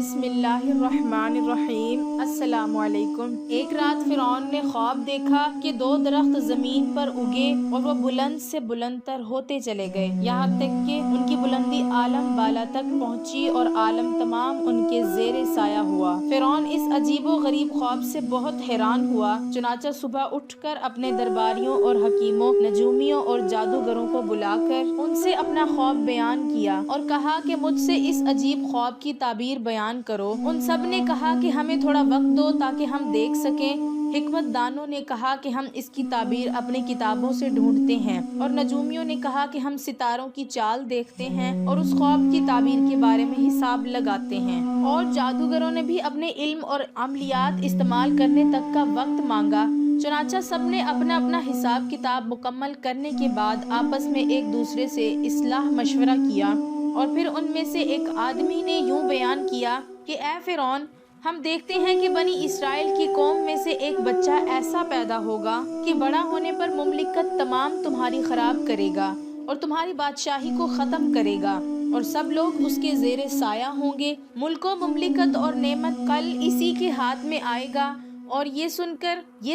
بسم اللہ الرحمن الرحیم۔ السلام علیکم۔ ایک رات فرعون نے خواب دیکھا کہ دو درخت زمین پر اگے اور وہ بلند سے بلند تر ہوتے چلے گئے، یہاں تک کہ ان کی بلندی عالم بالا تک پہنچی اور عالم تمام ان کے زیر سایہ ہوا۔ فرعون اس عجیب و غریب خواب سے بہت حیران ہوا، چنانچہ صبح اٹھ کر اپنے درباریوں اور حکیموں، نجومیوں اور جادوگروں کو بلا کر ان سے اپنا خواب بیان کیا اور کہا کہ مجھ سے اس عجیب خواب کی تعبیر بیان کرو۔ ان سب نے کہا کہ ہمیں تھوڑا وقت دو تاکہ ہم دیکھ سکیں۔ حکمت دانوں نے کہا کہ ہم اس کی تعبیر اپنی کتابوں سے ڈھونڈتے ہیں، اور نجومیوں نے کہا کہ ہم ستاروں کی چال دیکھتے ہیں اور اس خواب کی تعبیر کے بارے میں حساب لگاتے ہیں، اور جادوگروں نے بھی اپنے علم اور عملیات استعمال کرنے تک کا وقت مانگا۔ چنانچہ سب نے اپنا اپنا حساب کتاب مکمل کرنے کے بعد آپس میں ایک دوسرے سے اصلاح مشورہ کیا، اور پھر ان میں سے ایک آدمی نے یوں بیان کیا کہ اے فرعون، ہم دیکھتے ہیں کہ بنی اسرائیل کی قوم میں سے ایک بچہ ایسا پیدا ہوگا کہ بڑا ہونے پر مملکت تمام تمہاری خراب کرے گا اور تمہاری بادشاہی کو ختم کرے گا، اور سب لوگ اس کے زیر سایہ ہوں گے۔ ملک و مملکت اور نعمت کل اسی کے ہاتھ میں آئے گا۔ اور یہ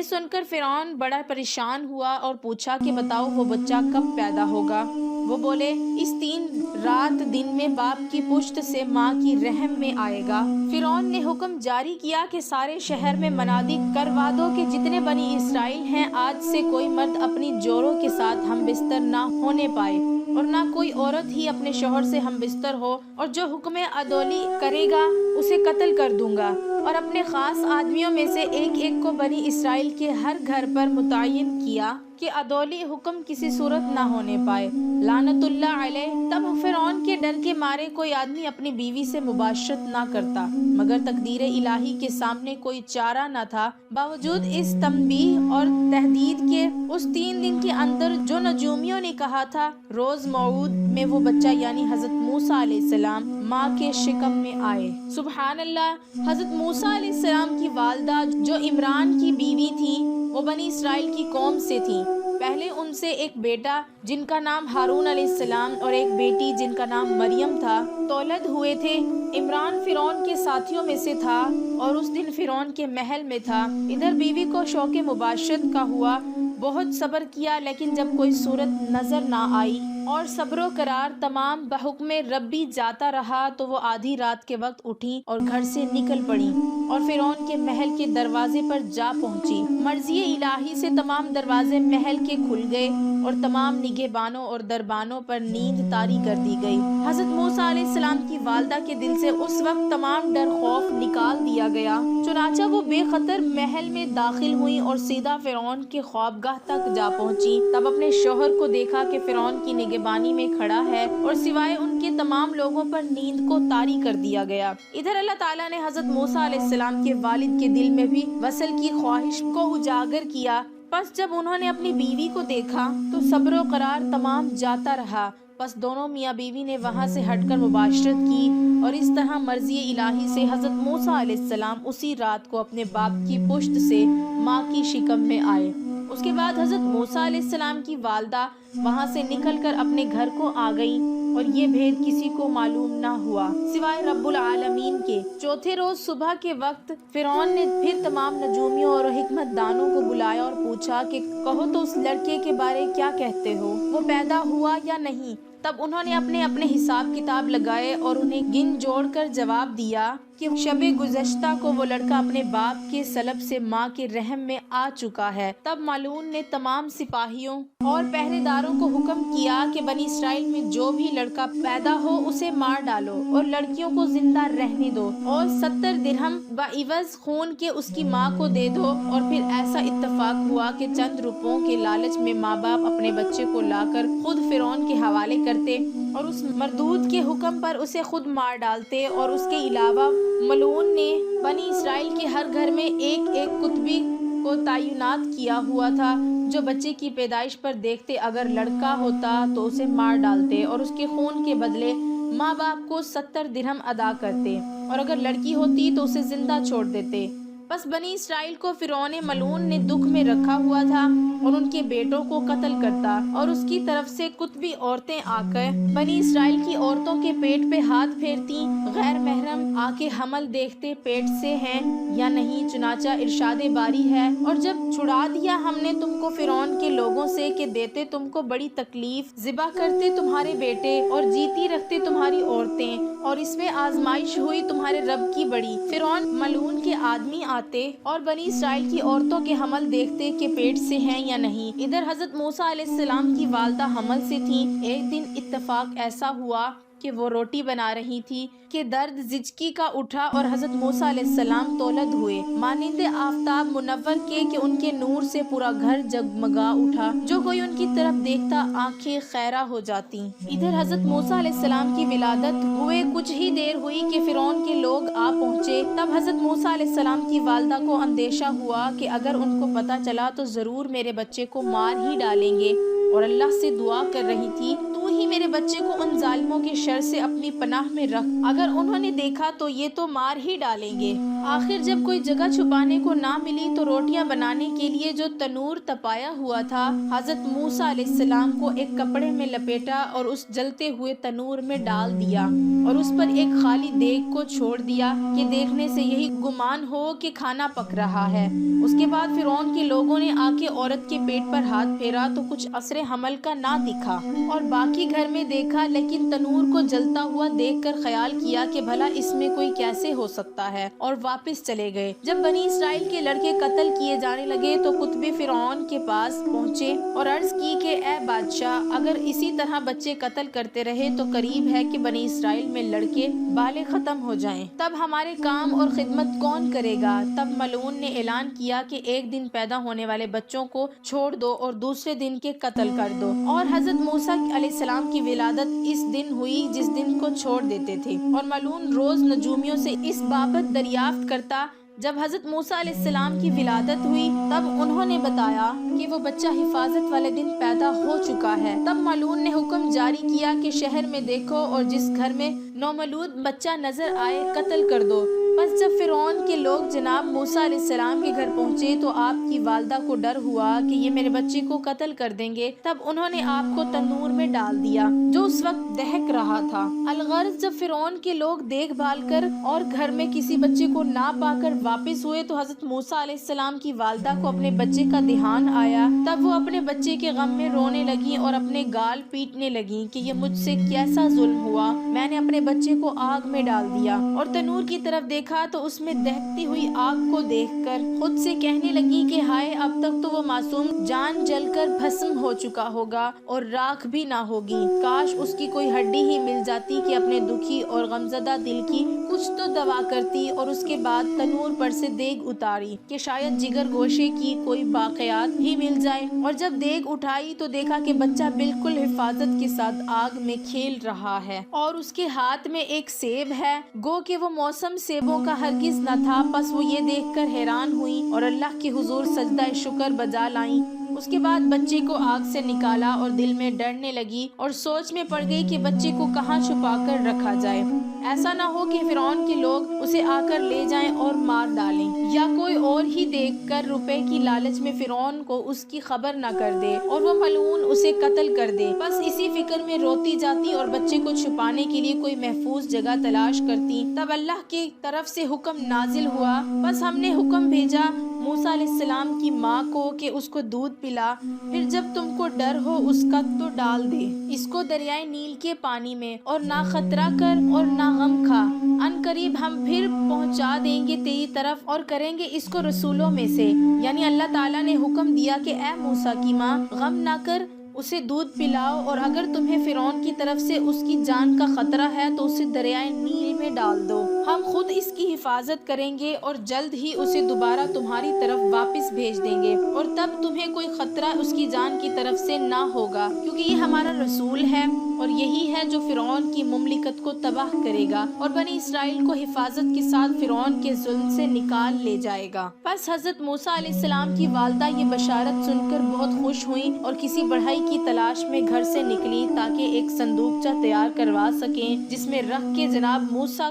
سن کر فرعون بڑا پریشان ہوا اور پوچھا کہ بتاؤ وہ بچہ کب پیدا ہوگا؟ وہ بولے، اس 3 رات دن میں باپ کی پشت سے ماں کی رحم میں آئے گا۔ فرعون نے حکم جاری کیا کہ سارے شہر میں منادی کروا دو کہ جتنے بنی اسرائیل ہیں، آج سے کوئی مرد اپنی جوڑوں کے ساتھ ہم بستر نہ ہونے پائے، اور نہ کوئی عورت ہی اپنے شوہر سے ہم بستر ہو، اور جو حکم عدولی کرے گا اسے قتل کر دوں گا۔ اور اپنے خاص آدمیوں میں سے ایک کو بنی اسرائیل کے ہر گھر پر متعین کیا کہ عدولی حکم کسی صورت نہ ہونے پائے، لعنت اللہ علیہ۔ تب فرعون کے ڈر کے مارے کوئی آدمی اپنی بیوی سے مباشرت نہ کرتا، مگر تقدیر الہی کے سامنے کوئی چارہ نہ تھا۔ باوجود اس تنبیہ اور تحدید کے، اس 3 دن کے اندر جو نجومیوں نے کہا تھا، روز موعود میں وہ بچہ یعنی حضرت موسیٰ علیہ السلام ماں کے شکم میں آئے۔ سبحان اللہ۔ حضرت موسیٰ علیہ السلام کی والدہ جو عمران کی بیوی تھی، وہ بنی اسرائیل کی قوم سے تھی۔ پہلے ان سے ایک بیٹا جن کا نام ہارون علیہ السلام اور ایک بیٹی جن کا نام مریم تھا تولد ہوئے تھے۔ عمران فرعون کے ساتھیوں میں سے تھا اور اس دن فرعون کے محل میں تھا۔ ادھر بیوی کو شوق مباشرت کا ہوا، بہت صبر کیا، لیکن جب کوئی صورت نظر نہ آئی اور صبر و قرار تمام بحکم ربی جاتا رہا، تو وہ آدھی رات کے وقت اٹھیں اور گھر سے نکل پڑیں اور فرعون کے محل کے دروازے پر جا پہنچی۔ مرضی الہی سے تمام دروازے محل کے کھل گئے اور تمام نگہبانوں اور دربانوں پر نیند طاری کر دی گئی۔ حضرت موسیٰ علیہ السلام کی والدہ کے دل سے اس وقت تمام ڈر خوف نکال دیا گیا، چنانچہ وہ بے خطر محل میں داخل ہوئیں اور سیدھا فرعون کے خوابگاہ تک جا پہنچی۔ تب اپنے شوہر کو دیکھا کہ فرعون کی نگہبانی میں کھڑا ہے اور سوائے ان کے تمام لوگوں پر نیند کو طاری کر دیا گیا۔ ادھر اللہ تعالیٰ نے حضرت موسیٰ علیہ السلام کے والد کے دل میں بھی وصل کی خواہش کو اجاگر کیا۔ پس جب انہوں نے اپنی بیوی کو دیکھا تو صبر و قرار تمام جاتا رہا۔ پس دونوں میاں بیوی نے وہاں سے ہٹ کر مباشرت کی، اور اس طرح مرضی الہی سے حضرت موسیٰ علیہ السلام اسی رات کو اپنے باپ کی پشت سے ماں کی شکم میں آئے۔ اس کے بعد حضرت موسیٰ علیہ السلام کی والدہ وہاں سے نکل کر اپنے گھر کو آ گئیں، اور یہ بھید کسی کو معلوم نہ ہوا سوائے رب العالمین کے۔ چوتھے روز صبح کے وقت فرعون نے پھر تمام نجومیوں اور حکمت دانوں کو بلایا اور پوچھا کہ کہو تو اس لڑکے کے بارے کیا کہتے ہو، وہ پیدا ہوا یا نہیں؟ تب انہوں نے اپنے حساب کتاب لگائے اور انہیں گن جوڑ کر جواب دیا کہ شب گزشتہ کو وہ لڑکا اپنے باپ کے سلب سے ماں کے رحم میں آ چکا ہے۔ تب مالون نے تمام سپاہیوں اور پہرے داروں کو حکم کیا کہ بنی اسرائیل میں جو بھی لڑکا پیدا ہو اسے مار ڈالو اور لڑکیوں کو زندہ رہنے دو، اور 70 درہم بعوض خون کے اس کی ماں کو دے دو۔ اور پھر ایسا اتفاق ہوا کہ چند روپوں کے لالچ میں ماں باپ اپنے بچے کو لا کر خود فرعون کے حوالے کرتے اور اس مردود کے حکم پر اسے خود مار ڈالتے۔ اور اس کے علاوہ ملعون نے بنی اسرائیل کے ہر گھر میں ایک کتبی کو تعینات کیا ہوا تھا، جو بچے کی پیدائش پر دیکھتے اگر لڑکا ہوتا تو اسے مار ڈالتے اور اس کے خون کے بدلے ماں باپ کو 70 درہم ادا کرتے، اور اگر لڑکی ہوتی تو اسے زندہ چھوڑ دیتے۔ بس بنی اسرائیل کو فرعون ملعون نے دکھ میں رکھا ہوا تھا اور ان کے بیٹوں کو قتل کرتا، اور اس کی طرف سے قطبی عورتیں آ کر بنی اسرائیل کی عورتوں کے پیٹ پہ ہاتھ پھیرتی، غیر محرم آ کے حمل دیکھتے پیٹ سے ہیں یا نہیں۔ چنانچہ ارشاد باری ہے، اور جب چھڑا دیا ہم نے تم کو فرعون کے لوگوں سے کہ دیتے تم کو بڑی تکلیف، ذبح کرتے تمہارے بیٹے اور جیتی رکھتے تمہاری عورتیں، اور اس میں آزمائش ہوئی تمہارے رب کی بڑی۔ فرعون ملعون کے آدمی آتے اور بنی اسرائیل کی عورتوں کے حمل دیکھتے کہ پیٹ سے ہیں یا نہیں۔ ادھر حضرت موسیٰ علیہ السلام کی والدہ حمل سے تھیں۔ ایک دن اتفاق ایسا ہوا کہ وہ روٹی بنا رہی تھی کہ درد زچگی کا اٹھا اور حضرت موسیٰ علیہ السلام تولد ہوئے، مانند آفتاب منور کے کہ ان کے نور سے پورا گھر جگمگا اٹھا، جو کوئی ان کی طرف دیکھتا آنکھیں خیرہ ہو جاتی۔ ادھر حضرت موسیٰ علیہ السلام کی ولادت ہوئے کچھ ہی دیر ہوئی کہ فرعون کے لوگ آ پہنچے۔ تب حضرت موسیٰ علیہ السلام کی والدہ کو اندیشہ ہوا کہ اگر ان کو پتہ چلا تو ضرور میرے بچے کو مار ہی ڈالیں گے، اور اللہ سے دعا کر رہی تھی، تو ہی میرے بچے کو ان ظالموں کے شر سے اپنی پناہ میں رکھ، اگر انہوں نے دیکھا تو یہ تو مار ہی ڈالیں گے۔ آخر جب کوئی جگہ چھپانے کو نہ ملی تو روٹیاں بنانے کے لیے جو تنور تپایا ہوا تھا، حضرت موسیٰ علیہ السلام کو ایک کپڑے میں لپیٹا اور اس جلتے ہوئے تنور میں ڈال دیا، اور اس پر ایک خالی دیگ کو چھوڑ دیا کہ دیکھنے سے یہی گمان ہو کہ کھانا پک رہا ہے۔ اس کے بعد فرعون کے لوگوں نے آ کے عورت کے پیٹ پر ہاتھ پھیرا تو کچھ اثر حمل کا نہ دکھا، اور باقی گھر میں دیکھا، لیکن تنور کو جلتا ہوا دیکھ کر خیال کیا کہ بھلا اس میں کوئی کیسے ہو سکتا ہے، اور واپس چلے گئے۔ جب بنی اسرائیل کے لڑکے قتل کیے جانے لگے تو کتبے فرعون کے پاس پہنچے اور عرض کی کہ اے بادشاہ، اگر اسی طرح بچے قتل کرتے رہے تو قریب ہے کہ بنی اسرائیل میں لڑکے بالغ ختم ہو جائیں، تب ہمارے کام اور خدمت کون کرے گا؟ تب ملعون نے اعلان کیا کہ ایک دن پیدا ہونے والے بچوں کو چھوڑ دو اور دوسرے دن کے قتل کر دو، اور حضرت موسیٰ علیہ السلام کی ولادت اس دن ہوئی جس دن کو چھوڑ دیتے تھے، اور ملعون روز نجومیوں سے اس بابت دریافت کرتا۔ جب حضرت موسیٰ علیہ السلام کی ولادت ہوئی تب انہوں نے بتایا کہ وہ بچہ حفاظت والے دن پیدا ہو چکا ہے۔ تب ملعون نے حکم جاری کیا کہ شہر میں دیکھو اور جس گھر میں نومولود بچہ نظر آئے قتل کر دو۔ بس جب فرعون کے لوگ جناب موسیٰ علیہ السلام کے گھر پہنچے تو آپ کی والدہ کو ڈر ہوا کہ یہ میرے بچے کو قتل کر دیں گے، تب انہوں نے آپ کو تنور میں ڈال دیا جو اس وقت دہک رہا تھا۔ الغرض جب فرعون کے لوگ دیکھ بھال کر اور گھر میں کسی بچے کو نہ پا کر واپس ہوئے تو حضرت موسیٰ علیہ السلام کی والدہ کو اپنے بچے کا دھیان آیا، تب وہ اپنے بچے کے غم میں رونے لگیں اور اپنے گال پیٹنے لگیں کہ یہ مجھ سے کیسا ظلم ہوا، میں نے اپنے بچے کو آگ میں ڈال دیا، اور تنور کی طرف دیکھا تو اس میں دہکتی ہوئی آگ کو دیکھ کر خود سے کہنے لگی کہ ہائے، اب تک تو وہ معصوم جان جل کر بھسم ہو چکا ہوگا اور راکھ بھی نہ ہوگی، کاش اس کی کوئی ہڈی ہی مل جاتی کہ اپنے دکھی اور غمزدہ دل کی کچھ تو دوا کرتی، اور اس کے بعد تنور پر سے دیگ اتاری کہ شاید جگر گوشے کی کوئی باقیات ہی مل جائے، اور جب دیگ اٹھائی تو دیکھا کہ بچہ بالکل حفاظت کے ساتھ آگ میں کھیل رہا ہے، اور اس کے ہاتھ میں ایک سیب ہے، گو کہ وہ موسم سیبوں کا ہرگز نہ تھا۔ پس وہ یہ دیکھ کر حیران ہوئی اور اللہ کے حضور سجدہ شکر بجا لائیں۔ اس کے بعد بچے کو آگ سے نکالا اور دل میں ڈرنے لگی اور سوچ میں پڑ گئی کہ بچے کو کہاں چھپا کر رکھا جائے، ایسا نہ ہو کہ فرعون کے لوگ اسے آ کر لے جائیں اور مار ڈالیں، یا کوئی اور ہی دیکھ کر روپے کی لالچ میں فرعون کو اس کی خبر نہ کر دے اور وہ ملعون اسے قتل کر دے۔ بس اسی فکر میں روتی جاتی اور بچے کو چھپانے کے لیے کوئی محفوظ جگہ تلاش کرتی۔ تب اللہ کی طرف سے حکم نازل ہوا، بس ہم نے حکم بھیجا موسیٰ علیہ السلام کی ماں کو کہ اس کو دودھ پلا، پھر جب تم کو ڈر ہو اس کا تو ڈال دے اس کو دریائے نیل کے پانی میں، اور نہ خطرہ کر اور نہ غم کھا، ان قریب ہم پھر پہنچا دیں گے تیری طرف اور کریں گے اس کو رسولوں میں سے۔ یعنی اللہ تعالیٰ نے حکم دیا کہ اے موسیٰ کی ماں، غم نہ کر، اسے دودھ پلاؤ، اور اگر تمہیں فرعون کی طرف سے اس کی جان کا خطرہ ہے تو اسے دریائے نیل میں ڈال دو، ہم خود اس کی حفاظت کریں گے اور جلد ہی اسے دوبارہ تمہاری طرف واپس بھیج دیں گے، اور تب تمہیں کوئی خطرہ اس کی جان کی طرف سے نہ ہوگا، کیونکہ یہ ہمارا رسول ہے اور یہی ہے جو فرعون کی مملکت کو تباہ کرے گا اور بنی اسرائیل کو حفاظت کے ساتھ فرعون کے ظلم سے نکال لے جائے گا۔ پس حضرت موسیٰ علیہ السلام کی والدہ یہ بشارت سن کر بہت خوش ہوئیں اور کسی بڑھئی کی تلاش میں گھر سے نکلی تاکہ ایک صندوقچہ تیار کروا سکیں جس میں رکھ کے جناب موسیٰ